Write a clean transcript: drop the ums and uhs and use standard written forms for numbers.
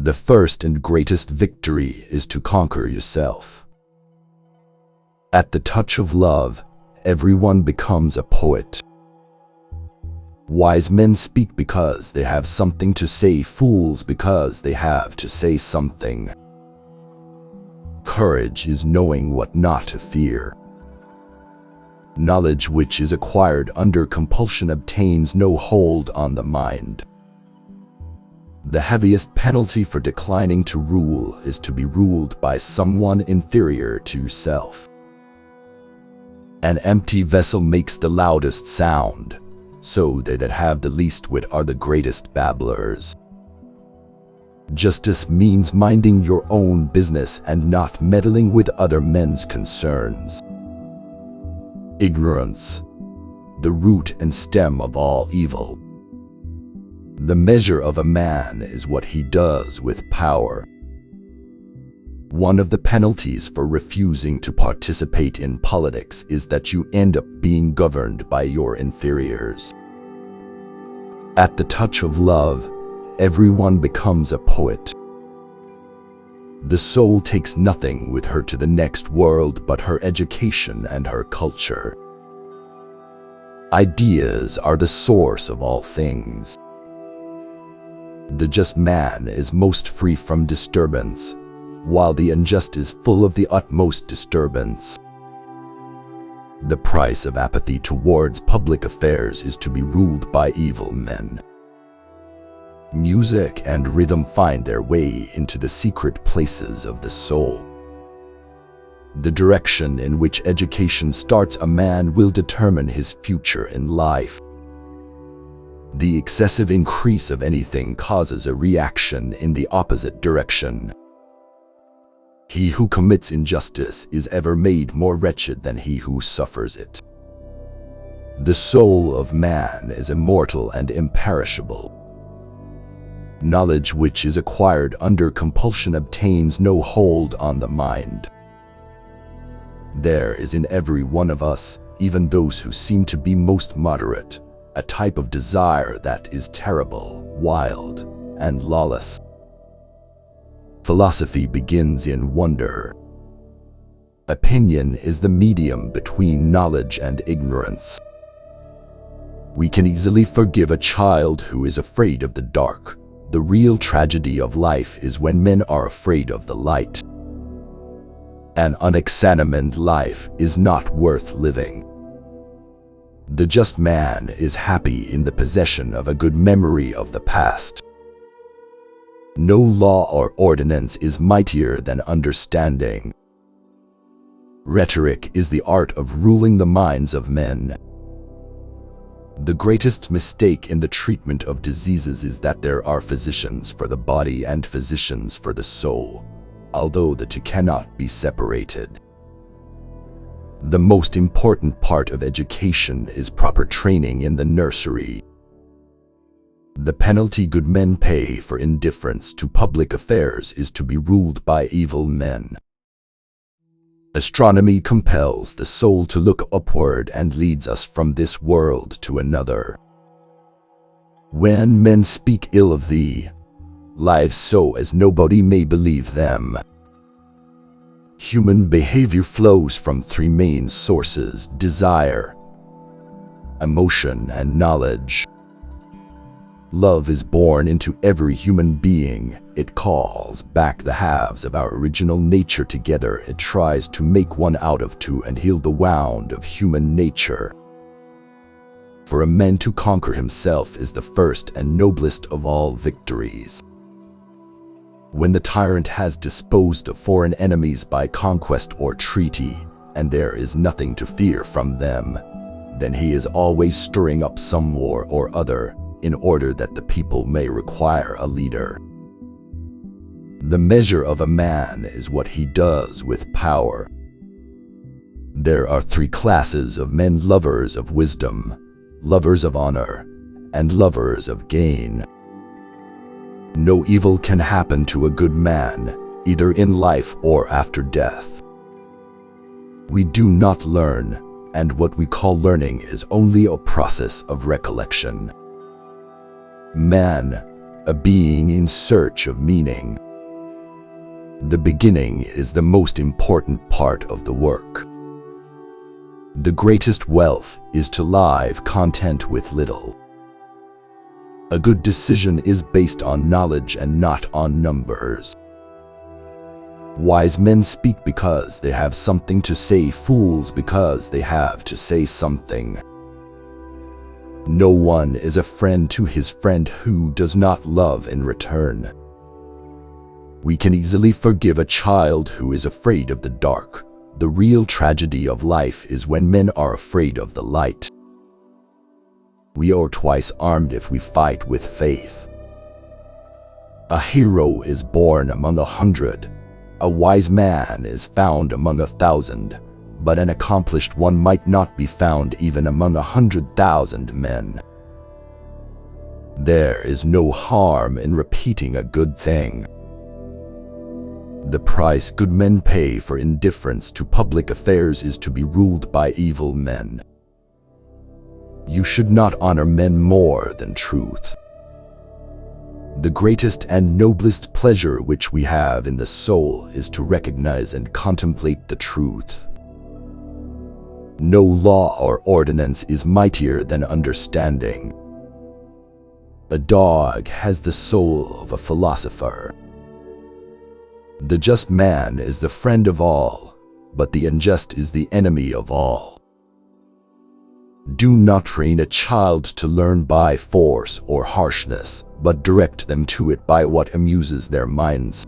The first and greatest victory is to conquer yourself. At the touch of love, everyone becomes a poet. Wise men speak because they have something to say, fools because they have to say something. Courage is knowing what not to fear. Knowledge which is acquired under compulsion obtains no hold on the mind. The heaviest penalty for declining to rule is to be ruled by someone inferior to self. An empty vessel makes the loudest sound, so they that have the least wit are the greatest babblers. Justice means minding your own business and not meddling with other men's concerns. Ignorance, the root and stem of all evil. The measure of a man is what he does with power. One of the penalties for refusing to participate in politics is that you end up being governed by your inferiors. At the touch of love, everyone becomes a poet. The soul takes nothing with her to the next world but her education and her culture. Ideas are the source of all things. The just man is most free from disturbance, while the unjust is full of the utmost disturbance. The price of apathy towards public affairs is to be ruled by evil men. Music and rhythm find their way into the secret places of the soul. The direction in which education starts a man will determine his future in life. The excessive increase of anything causes a reaction in the opposite direction. He who commits injustice is ever made more wretched than he who suffers it. The soul of man is immortal and imperishable. Knowledge which is acquired under compulsion obtains no hold on the mind. There is in every one of us, even those who seem to be most moderate, a type of desire that is terrible, wild, and lawless. Philosophy begins in wonder. Opinion is the medium between knowledge and ignorance. We can easily forgive a child who is afraid of the dark. The real tragedy of life is when men are afraid of the light. An unexamined life is not worth living. The just man is happy in the possession of a good memory of the past. No law or ordinance is mightier than understanding. Rhetoric is the art of ruling the minds of men. The greatest mistake in the treatment of diseases is that there are physicians for the body and physicians for the soul, although the two cannot be separated. The most important part of education is proper training in the nursery. The penalty good men pay for indifference to public affairs is to be ruled by evil men. Astronomy compels the soul to look upward and leads us from this world to another. When men speak ill of thee, lie so as nobody may believe them. Human behavior flows from three main sources: desire, emotion, and knowledge. Love is born into every human being. It calls back the halves of our original nature together. It tries to make one out of two and heal the wound of human nature. For a man to conquer himself is the first and noblest of all victories. When the tyrant has disposed of foreign enemies by conquest or treaty, and there is nothing to fear from them, then he is always stirring up some war or other, in order that the people may require a leader. The measure of a man is what he does with power. There are three classes of men: lovers of wisdom, lovers of honor, and lovers of gain. No evil can happen to a good man, either in life or after death. We do not learn, and what we call learning is only a process of recollection. Man, a being in search of meaning. The beginning is the most important part of the work. The greatest wealth is to live content with little. A good decision is based on knowledge and not on numbers. Wise men speak because they have something to say, fools because they have to say something. No one is a friend to his friend who does not love in return. We can easily forgive a child who is afraid of the dark. The real tragedy of life is when men are afraid of the light. We are twice armed if we fight with faith. A hero is born among 100. A wise man is found among 1,000, but an accomplished one might not be found even among 100,000 men. There is no harm in repeating a good thing. The price good men pay for indifference to public affairs is to be ruled by evil men. You should not honor men more than truth. The greatest and noblest pleasure which we have in the soul is to recognize and contemplate the truth. No law or ordinance is mightier than understanding. A dog has the soul of a philosopher. The just man is the friend of all, but the unjust is the enemy of all. Do not train a child to learn by force or harshness, but direct them to it by what amuses their minds.